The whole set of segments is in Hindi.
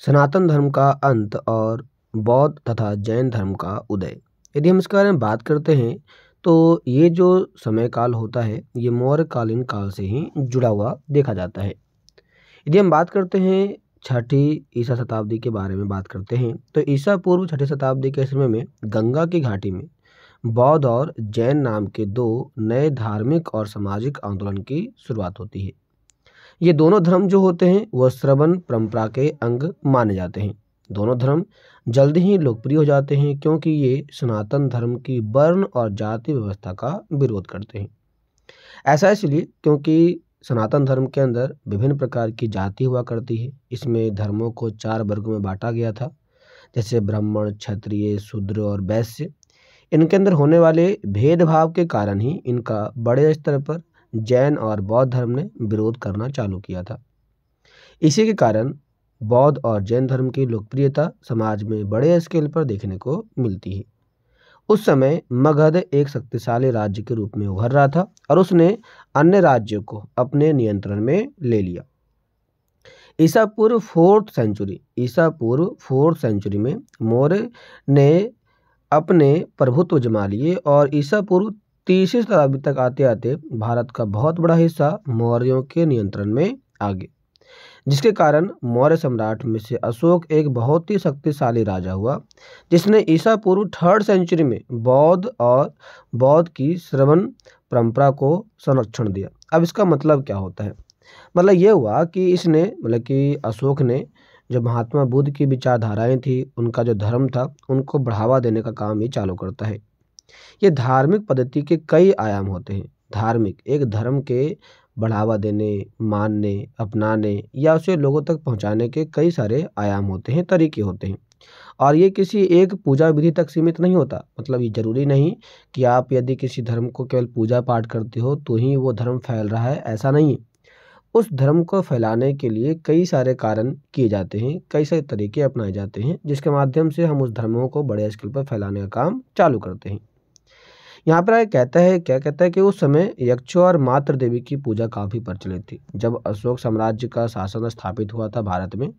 सनातन धर्म का अंत और बौद्ध तथा जैन धर्म का उदय। यदि हम इसके बारे में बात करते हैं तो ये जो समय काल होता है ये मौर्यकालीन काल से ही जुड़ा हुआ देखा जाता है। यदि हम बात करते हैं छठी ईसा शताब्दी के बारे में बात करते हैं तो ईसा पूर्व छठी शताब्दी के समय में गंगा की घाटी में बौद्ध और जैन नाम के दो नए धार्मिक और सामाजिक आंदोलन की शुरुआत होती है। ये दोनों धर्म जो होते हैं वह श्रवण परंपरा के अंग माने जाते हैं। दोनों धर्म जल्द ही लोकप्रिय हो जाते हैं क्योंकि ये सनातन धर्म की वर्ण और जाति व्यवस्था का विरोध करते हैं। ऐसा इसलिए क्योंकि सनातन धर्म के अंदर विभिन्न प्रकार की जाति हुआ करती है। इसमें धर्मों को 4 वर्गों में बांटा गया था, जैसे ब्राह्मण, क्षत्रिय, शूद्र और वैश्य। इनके अंदर होने वाले भेदभाव के कारण ही इनका बड़े स्तर पर जैन और बौद्ध धर्म ने विरोध करना चालू किया था। इसी के कारण बौद्ध और जैन धर्म की लोकप्रियता समाज में बड़े स्केल पर देखने को मिलती है। उस समय मगध एक शक्तिशाली राज्य के रूप में उभर रहा था और उसने अन्य राज्यों को अपने नियंत्रण में ले लिया। ईसा पूर्व 4th सेंचुरी में मौर्य ने अपने प्रभुत्व जमा लिए और ईसा पूर्व 3वीं शताब्दी तक आते आते भारत का बहुत बड़ा हिस्सा मौर्यों के नियंत्रण में आ गया, जिसके कारण मौर्य सम्राट में से अशोक एक बहुत ही शक्तिशाली राजा हुआ, जिसने ईसा पूर्व 3rd सेंचुरी में बौद्ध की श्रवण परंपरा को संरक्षण दिया। अब इसका मतलब क्या होता है? मतलब ये हुआ कि अशोक ने जो महात्मा बुद्ध की विचारधाराएं थी, उनका जो धर्म था, उनको बढ़ावा देने का काम ये चालू करता है। ये धार्मिक पद्धति के कई आयाम होते हैं। एक धर्म के बढ़ावा देने, मानने, अपनाने या उसे लोगों तक पहुंचाने के कई सारे आयाम होते हैं, तरीके होते हैं। और ये किसी एक पूजा विधि तक सीमित नहीं होता। मतलब ये जरूरी नहीं कि आप यदि किसी धर्म को केवल पूजा पाठ करते हो तो ही वो धर्म फैल रहा है, ऐसा नहीं है। उस धर्म को फैलाने के लिए कई सारे कारण किए जाते हैं, कई सारे तरीके अपनाए जाते हैं, जिसके माध्यम से हम उस धर्मों को बड़े स्केल पर फैलाने का काम चालू करते हैं। यहाँ पर क्या कहता है कि उस समय यक्षों और मातृ देवी की पूजा काफी प्रचलित थी। जब अशोक साम्राज्य का शासन स्थापित हुआ था भारत में,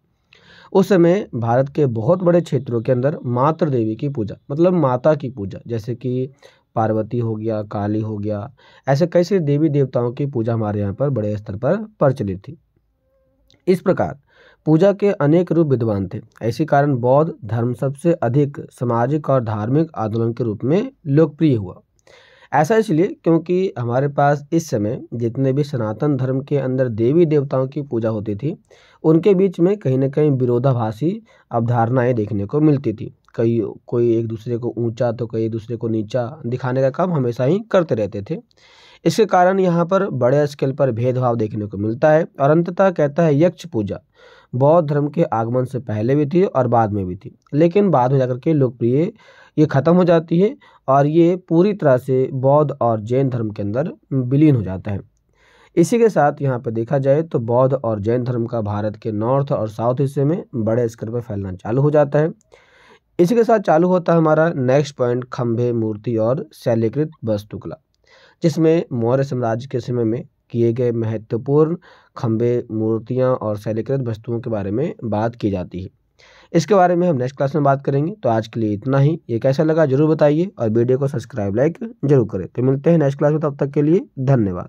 उस समय भारत के बहुत बड़े क्षेत्रों के अंदर मातृ देवी की पूजा, मतलब माता की पूजा, जैसे कि पार्वती हो गया, काली हो गया, ऐसे कई सारे देवी देवताओं की पूजा हमारे यहाँ पर बड़े स्तर पर प्रचलित थी। इस प्रकार पूजा के अनेक रूप विद्वान थे। इसी कारण बौद्ध धर्म सबसे अधिक सामाजिक और धार्मिक आंदोलन के रूप में लोकप्रिय हुआ। ऐसा इसलिए क्योंकि हमारे पास इस समय जितने भी सनातन धर्म के अंदर देवी देवताओं की पूजा होती थी, उनके बीच में कहीं ना कहीं विरोधाभासी अवधारणाएं देखने को मिलती थी। कोई एक दूसरे को ऊंचा तो कोई एक दूसरे को नीचा दिखाने का काम हमेशा ही करते रहते थे। इसके कारण यहाँ पर बड़े स्केल पर भेदभाव देखने को मिलता है। और अंततः कहता है यक्ष पूजा बौद्ध धर्म के आगमन से पहले भी थी और बाद में भी थी, लेकिन बाद में जाकर के लोकप्रिय ये खत्म हो जाती है और ये पूरी तरह से बौद्ध और जैन धर्म के अंदर विलीन हो जाता है। इसी के साथ यहाँ पे देखा जाए तो बौद्ध और जैन धर्म का भारत के नॉर्थ और साउथ हिस्से में बड़े स्तर पर फैलना चालू हो जाता है। इसी के साथ चालू होता है हमारा नेक्स्ट पॉइंट, खंभे, मूर्ति और शैलीकृत वास्तुकला, जिसमें मौर्य साम्राज्य के समय में किए गए महत्वपूर्ण खंभे, मूर्तियाँ और शैलीकृत वस्तुओं के बारे में बात की जाती है। इसके बारे में हम नेक्स्ट क्लास में बात करेंगे। तो आज के लिए इतना ही। ये कैसा लगा जरूर बताइए और वीडियो को सब्सक्राइब, लाइक जरूर करें। तो मिलते हैं नेक्स्ट क्लास में, तब तक के लिए धन्यवाद।